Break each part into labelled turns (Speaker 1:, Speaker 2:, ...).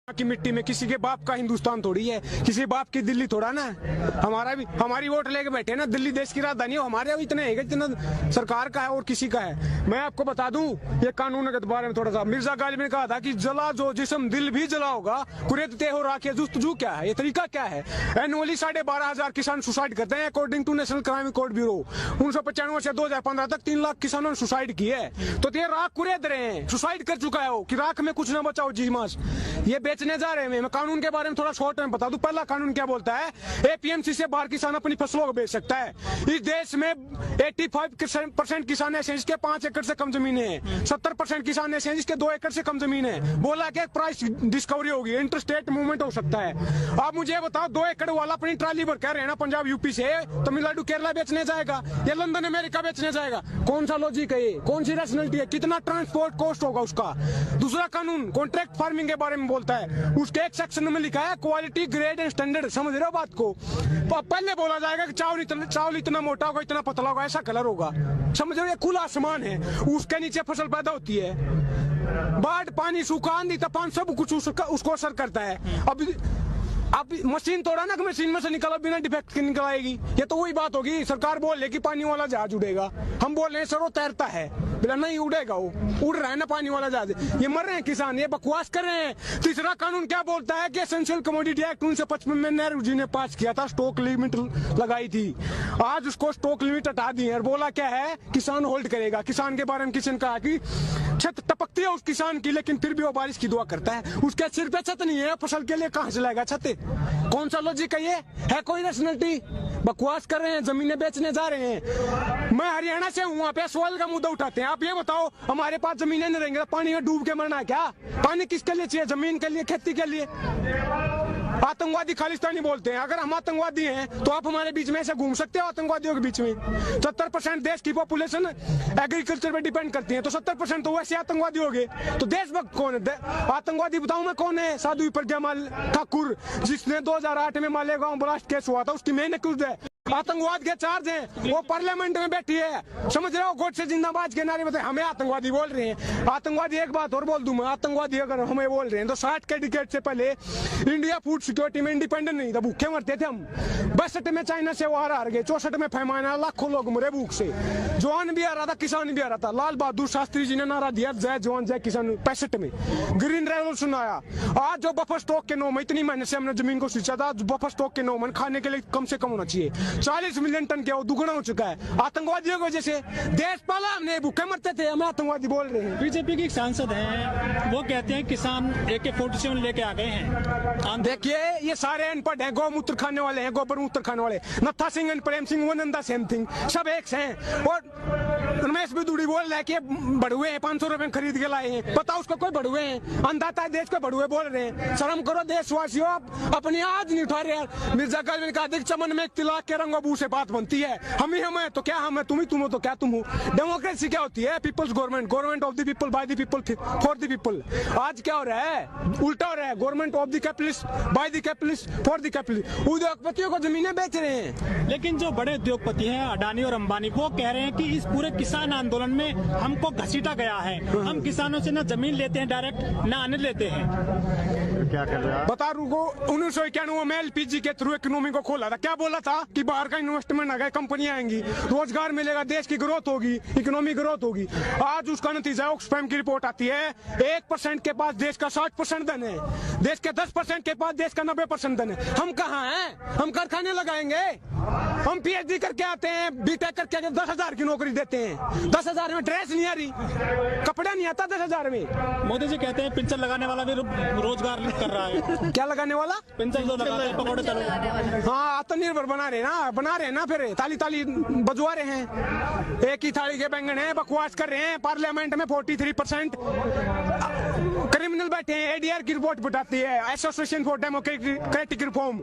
Speaker 1: की मिट्टी में किसी के बाप का हिंदुस्तान थोड़ी है, किसी बाप की दिल्ली थोड़ा ना। हमारी वोट लेके बैठे ना, दिल्ली देश की राजधानी है, हमारे इतने है जितना सरकार का है और किसी का है। मैं आपको बता दूं ये कानून के बारे में थोड़ा सा, मिर्जा गालिब ने कहा था कि जला जो जिस्म दिल भी जला होगा, कुरेदते हो राखे जुस्तजू क्या है, ये तरीका क्या है। एनुअली 12,500 किसान सुसाइड करते हैं according to National Crime Record Bureau. 1995 से 2015 तक 3 लाख किसानों ने सुसाइड की है। तो ये राख कुरेद रहे हैं, सुसाइड कर चुका है वो कि राख में कुछ ना बचाओ जी मास, ये बेचने जा रहे हैं। मैं कानून के बारे में थोड़ा शॉर्ट में बता दूं। पहला कानून क्या बोलता है, एपीएमसी से बाहर किसान अपनी फसलों को बेच सकता है। इस देश में 85% किसान ऐसे हैं जिसके 5 एकड़ से कम जमीन है, 70% किसान ऐसे हैं जिसके 2 एकड़ से कम जमीन है। बोला कि प्राइस डिस्कवरी होगी, इंटरस्टेट मूवमेंट हो सकता है। आप मुझे बताओ 2 एकड़ वाला अपनी ट्राली भर कर रहना पंजाब यूपी से तमिलनाडु केरला बेचने जाएगा या लंदन अमेरिका बेचने जाएगा? कौन सा लॉजिक है ये, कौन सी रैशनैलिटी है, कितना ट्रांसपोर्ट कॉस्ट होगा उसका? दूसरा कानून कॉन्ट्रैक्ट फार्मिंग के बारे में बोलता है, उसके एक सेक्शन में लिखा है क्वालिटी ग्रेड एंड स्टैंडर्ड। समझ रहे हो बात को? पहले बोला जाएगा कि चावल इतना मोटा होगा, इतना पतला होगा, ऐसा कलर होगा। समझ रहे हो, ये खुला आसमान है, उसके नीचे फसल पैदा होती है। बाढ़, पानी, सूखा, आंधी, तूफान सब कुछ उसको असर करता है। अब मशीन तोड़ा ना कि मशीन में से निकला बिना डिफेक्ट के निकल आएगी। ये तो वही बात होगी, सरकार बोल रही कि पानी वाला जहाज उड़ेगा, हम बोल रहे हैं सर वो तैरता है, बोला नहीं उड़ेगा, वो उड़ रहा है ना पानी वाला जहाज। ये मर रहे हैं किसान, ये बकवास कर रहे हैं। तीसरा कानून क्या बोलता है कि एसेंशियल कमोडिटी एक्ट 1955 में नेहरू जी ने पास किया था, स्टॉक लिमिट लगाई थी। आज उसको स्टॉक लिमिट हटा दी है और बोला क्या है, किसान होल्ड करेगा। किसान के बारे में किसी ने कहा कि छत टपकती है उस किसान की, लेकिन फिर भी वो बारिश की दुआ करता है। उसके सिर पे छत नहीं है, फसल के लिए कहां से लाएगा छत? कौन सा लॉजिक है ये? है कोई रैशनैलिटी? बकवास कर रहे हैं, जमीनें बेचने जा रहे हैं। मैं हरियाणा से हूँ, वहाँ पे सवाल का मुद्दा उठाते हैं। आप ये बताओ, हमारे पास जमीनें नहीं रहेंगे, पानी में डूब के मरना है क्या? पानी किसके लिए चाहिए? जमीन के लिए, खेती के लिए। आतंकवादी खालिस्तानी बोलते हैं, अगर हम आतंकवादी हैं तो आप हमारे बीच में ऐसे घूम सकते हो आतंकवादियों के बीच में? 70% देश की पॉपुलेशन एग्रीकल्चर पे डिपेंड करती है, तो 70% तो वैसे आतंकवादी हो गए। तो देशभक्त कौन है? आतंकवादी बताऊं मैं कौन है? साधु प्रज्ञा ठाकुर, जिसने 2008 में मालेगांव ब्लास्ट केस हुआ था, उसकी मेन एक्यूज्ड है। आतंकवाद के चार्ज हैं, वो पार्लियामेंट में बैठी है। समझ रहे हो, गोड से जिंदाबाद के नारे बताए, हमें आतंकवादी बोल रहे हैं। आतंकवादी, एक बात और बोल दूं मैं, आतंकवादी अगर हमें बोल रहे हैं तो 60 के डिकेड से पहले इंडिया फूड सिक्योरिटी में इंडिपेंडेंट नहीं था, भूखे मरते थे हम। 62 में चाइना से वार हार गए, 64 में फैमान आया, लाखों लोग मरे भूख से। जवान भी आ रहा था, किसान भी आ रहा था। लाल बहादुर शास्त्री जी ने नारा दिया, जय जवान जय किसान। 65 में ग्रीन रेवोल्यूशन आया। आज जो बफर स्टॉक के 9 में, इतनी मेहनत से हमने जमीन को सींचा था, बफर स्टॉक के 9 में खाने के लिए कम से कम होना चाहिए। 40 मिलियन टन क्या, वो दुगना हो चुका है आतंकवादियों की वजह से। देश पाला हमने, भूखे मरते थे, हमें आतंकवादी बोल रहे हैं।
Speaker 2: बीजेपी के एक सांसद हैं, वो कहते हैं किसान AK-47 लेके आ गए हैं।
Speaker 1: देखिए, ये सारे अनपढ़ हैं, गौमूत्र खाने वाले हैं, गोबर मूत्र खाने वाले। नत्था Singh and Prem Singh one and the same thing, सब एक से हैं। और रमेश बिदुड़ी बोल रहा है कि बड़ुए हैं, 500 रुपए खरीद के लाए हैं। पता उसको कोई बड़ुए हैं? अंधाता देश को बड़ुए बोल रहे हैं। शर्म करो देशवासियों, अपनी आज नहीं उठा रहे यार। मिर्जा गालिब ने कहा, चमन में एक तिलाक के रंगों से बात बनती है। हम ही हम है तो क्या हम है, तुम ही तुम हो तो क्या तुम हो। डेमोक्रेसी क्या होती है? People's government, government of the people, by the people, for the people. आज क्या हो रहा है? उल्टा हो रहा है, government of the capitalist, by the capitalist, for the capitalist. उद्योगपतियों को जमीनें बेच रहे हैं।
Speaker 2: लेकिन जो बड़े उद्योगपति हैं, अडानी और अंबानी, वो कह रहे हैं कि इस पूरे किसान आंदोलन में हमको घसीटा गया है। हम किसानों से ना जमीन लेते हैं डायरेक्ट, ना अन्न लेते हैं।
Speaker 1: क्या कर रहे हैं? बता रुको, 1991 में LPG के थ्रू इकोनॉमी को खोला था। क्या बोला था कि बाहर का इन्वेस्टमेंट आ गया, कंपनियां आएंगी, रोजगार मिलेगा, देश की ग्रोथ होगी, इकोनॉमी ग्रोथ होगी। आज उसका नतीजा ऑक्सफैम की रिपोर्ट आती है, 1% के पास देश का 60% धन है, देश के 10% के पास देश का 90% धन है। हम कहाँ हैं? हम कारखाने लगाएंगे? हम PhD करके आते हैं, BTech करके 10,000 की नौकरी देते हैं। 10,000 में ड्रेस नहीं आ रही, कपड़ा नहीं आता 10,000 में।
Speaker 2: मोदी जी कहते हैं पेंशन लगाने वाला भी रोजगार कर रहा है।
Speaker 1: क्या लगाने वाला?
Speaker 2: पेंशन तो लगाते हैं, पकौड़े तलने वाला।
Speaker 1: हाँ, आत्मनिर्भर बना रहे ना, फिर ताली ताली बजवा रहे हैं। एक ही थाली के बैंगन है, बकवास कर रहे हैं। पार्लियामेंट में 43% क्रिमिनल बैठे हैं। ADR की रिपोर्ट बताती है, association for democratic reform.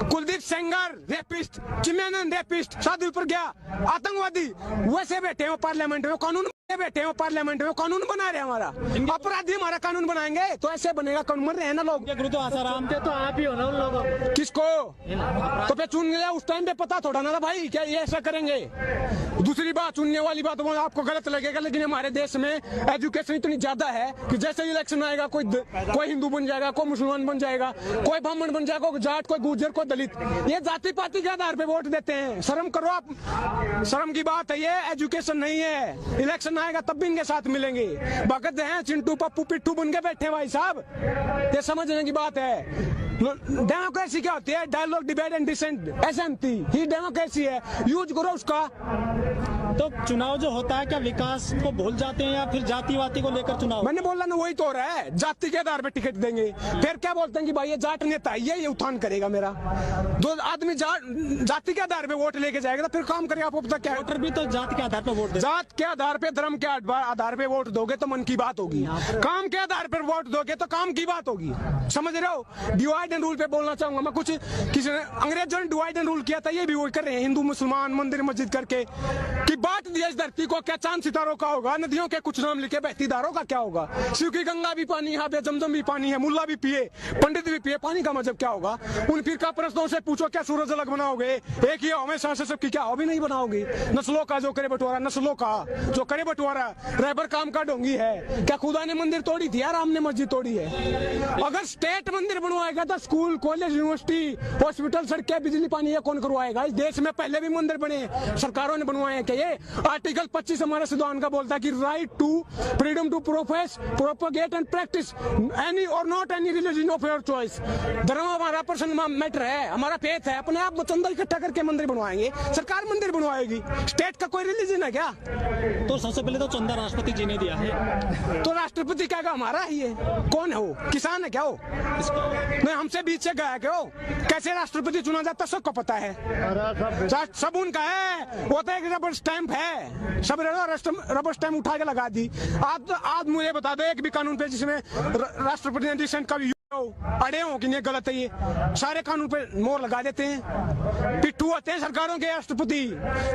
Speaker 1: Kuldeep Sengar rapist, चिमैनन रेपिस्ट, साधु प्रज्ञा आतंकवादी, वैसे बैठे हैं पार्लियामेंट में। कानून बैठे हैं पार्लियामेंट में, कानून बना रहे हैं हमारा। अपराधी हमारा कानून बनाएंगे तो ऐसे बनेगा। कानून मर रहे हैं ना लोग।
Speaker 2: गुरु तो आसाराम थे, तो आप ही हो ना उन लोगों।
Speaker 1: किसको? तो फिर चुन लिया उस टाइम पे, पता थोड़ा ना था भाई क्या ये ऐसा करेंगे। दूसरी बात, सुनने वाली बात वो आपको गलत लगेगा, लेकिन हमारे देश में एजुकेशन इतनी ज्यादा है कि जैसे इलेक्शन आएगा कोई हिंदू बन जाएगा, कोई मुसलमान बन जाएगा, कोई ब्राह्मण बन जाएगा, कोई जाट, कोई गुर्जर, कोई दलित। ये जाति पाति के आधार पे वोट देते हैं। शर्म करो आप, शर्म की बात है, ये एजुकेशन नहीं है। इलेक्शन आएगा तब भी इनके साथ मिलेंगे। भगत हैं चिंटू पप्पू पिट्ठू बन के बैठे भाई साहब, ये समझने की बात है। डेमोक्रेसी क्या होती है? डायलॉग, डिबेट एंड डिसेंट, एसएमटी ही डेमोक्रेसी है। यूज करो उसका।
Speaker 2: तो चुनाव जो होता है क्या विकास को भूल जाते हैं या फिर जातिवादी को लेकर चुनाव?
Speaker 1: मैंने बोला ना, वही तो हो रहा है। जाति के आधार पे टिकट देंगे, फिर क्या बोलते हैं कि भाई ये जाट नेता है, ये उत्थान करेगा मेरा। दो आदमी जाति के आधार पे वोट लेके जाएगा तो फिर काम करेगा। आपको पता क्या है?
Speaker 2: वोटर भी तो जाति के आधार पर वोट
Speaker 1: जात के आधार पे, धर्म के आधार पे वोट दोगे तो मन की बात होगी। काम के आधार पर वोट दोगे तो काम की बात होगी। समझ रहे हो? डिवाइड एंड रूल पे बोलना चाहूंगा मैं। कुछ किसी ने, अंग्रेजों ने डिवाइड एंड रूल किया था, ये भी वही कर रहे हैं। हिंदू मुसलमान मंदिर मस्जिद करके कि बांट दिया इस धरती को। क्या चांद सितारों का होगा? नदियों के कुछ नाम लिखे, बहती धारों का क्या होगा? शिव की गंगा भी पानी, यहाँ पे जमजम भी पानी है, मुल्ला भी पिए, पंडित भी पिए, पानी का मतलब क्या होगा? उन फिरका परस्तों से पूछो क्या सूरज अलग बनाओगे? एक ही हमेशा से सबकी क्या हो भी नहीं बनाओगे? नस्लों का जो करे बंटवारा, नस्लों का जो करे बंटवारा, रहबर काम का ढोंगी है। क्या खुदा ने मंदिर तोड़ी थी या राम ने मस्जिद तोड़ी है? अगर स्टेट मंदिर बनवाएगा तो स्कूल, कॉलेज, यूनिवर्सिटी, हॉस्पिटल, सड़कें, बिजली, पानी ये कौन करवाएगा? इस देश में पहले भी मंदिर बने, सरकारों ने बनवाए हैं। क्या ये आर्टिकल 25 हमारे संविधान का बोलता है कि right to freedom to profess, propagate and practise any or not any religion of your choice. धर्म हमारा पर्सनल मैटर है, हमारा फेथ है। अपने आप चंदा इकट्ठा करके मंदिर बनवाएंगे, सरकार मंदिर बनवाएगी। स्टेट का कोई रिलीजन है क्या?
Speaker 2: तो सबसे पहले तो चंदा राष्ट्रपति जी ने दिया है।
Speaker 1: तो राष्ट्रपति क्या हमारा ही है? कौन है वो? किसान है क्या वो? नहीं, हमसे बीच से गया क्या वो? कैसे राष्ट्रपति चुना जाता सबको पता है। सब उनका है, वो तो एक रबर स्टैंप है। सब रबर स्टैंप उठा के लगा दी। आज मुझे बता दो एक भी कानून पे जिसमें राष्ट्रपति ने डिसेंट का भी अड़े हो कि नहीं गलत है, ये सारे कानून पे मोहर लगा देते हैं। पिट्ठू होते हैं सरकारों के राष्ट्रपति।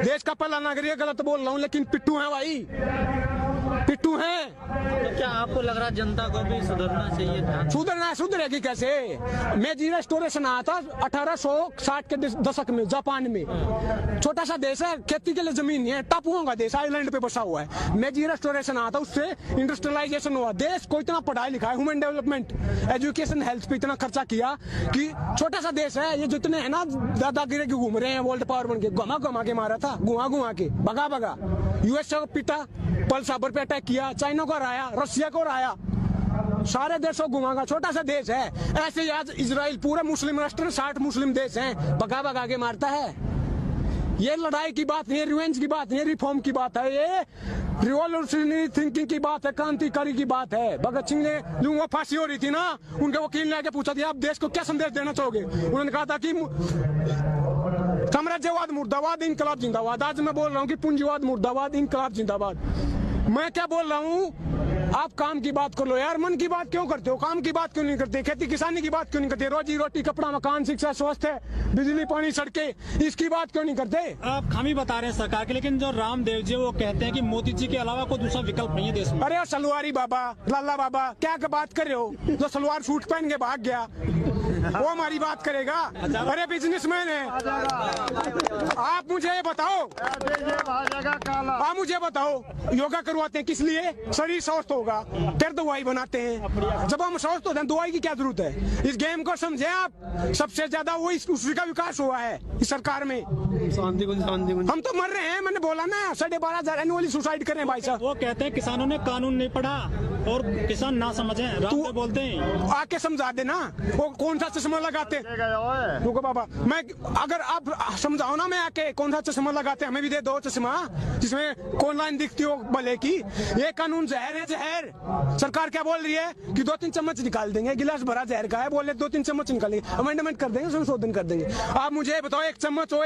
Speaker 1: देश का पहला नागरिक, गलत बोल रहा हूँ लेकिन पिट्ठू है भाई, पिट्ठू है।
Speaker 3: तो क्या आपको लग रहा है जनता को भी सुधरना चाहिए?
Speaker 1: सुधरना, सुधरेगी कैसे? मेजी रेस्टोरेशन आया था 1860 के दशक में जापान में। छोटा सा देश है, खेती के लिए जमीन नहीं है, टापुओं का देश, आइलैंड पे बसा हुआ है। मेजी रेस्टोरेशन आया था, उससे इंडस्ट्रियलाइजेशन हुआ। देश को इतना पढ़ाई लिखा है, ह्यूमन डेवलपमेंट, एजुकेशन, हेल्थ पे इतना खर्चा किया कि छोटा सा देश है। ये जितने है ना दादागिरी के घूम रहे हैं, वर्ल्ड पावर बन के, घुमा के मारा था, घुमा के, भगा यूएस को पीटा, पर्ल हार्बर पे अटैक किया, चाइना को हराया, रशिया को हराया, सारे देशों को घुमागा। छोटा सा देश है। ऐसे ही आज इजराइल पूरे मुस्लिम राष्ट्र, 60 मुस्लिम देश हैं, भगा के मारता है। ये लड़ाई की बात नहीं है, रिवेंज की बात नहीं है, रिफॉर्म की बात है। ये रिवॉल्यूशनरी थिंकिंग की बात है, क्रांतिकारी की बात है। भगत सिंह ने जो वो फांसी हो रही थी ना, उनके वकील ने आके पूछा था आप देश को क्या संदेश देना चाहोगे? उन्होंने कहा था कि साम्राज्यवाद मुर्दाबाद, इनकलाब जिंदाबाद। आज मैं बोल रहा हूँ कि पूंजीवाद मुर्दाबाद, इनकलाब जिंदाबाद। मैं क्या बोल रहा हूँ? आप काम की बात कर लो यार, मन की बात क्यों करते हो? काम की बात क्यों नहीं करते? खेती किसानी की बात क्यों नहीं करते? रोजी रोटी, कपड़ा, मकान, शिक्षा, स्वास्थ्य, बिजली, पानी, सड़कें, इसकी बात क्यों नहीं करते?
Speaker 2: आप खामी बता रहे हैं सरकार की, लेकिन जो रामदेव जी वो कहते हैं कि मोदी जी के अलावा कोई दूसरा विकल्प नहीं है देश में।
Speaker 1: अरे सलवारी बाबा, लाला बाबा, क्या बात कर रहे हो? जो सलवार सूट पहन के भाग गया वो हमारी बात करेगा? अरे बिजनेसमैन है। आप मुझे ये बताओ, आप मुझे बताओ, योगा करवाते हैं किस लिए? शरीर स्वस्थ होगा, फिर दवाई बनाते हैं। जब हम स्वस्थ होते हैं दवाई की क्या जरूरत है? इस गेम को समझे आप। सबसे ज्यादा वो उसी का विकास हुआ है इस सरकार में। हम तो मर रहे हैं, मैंने बोला ना, 12,500 एनुअली सुसाइड कर रहे हैं भाई साहब।
Speaker 2: वो कहते हैं किसानों ने कानून नहीं पढ़ा और किसान ना समझे, रामदेव बोलते हैं।
Speaker 1: आके समझा देना, वो कौन सा चश्मा लगाते? रुको बाबा, मैं अगर आप समझाओ ना, मैं आके कौन सा चश्मा लगाते? हमें भी दे दो चश्मा जिसमें कौन लाइन दिखती हो भले की। ये कानून जहर है, जहर। सरकार क्या बोल रही है कि 2-3 चम्मच निकाल देंगे, गिलास भरा जहर का है, बोले 2-3 चम्मच निकालेंगे, अमेंडमेंट कर देंगे, संशोधन कर देंगे। आप मुझे बताओ, 1 चम्मच हो,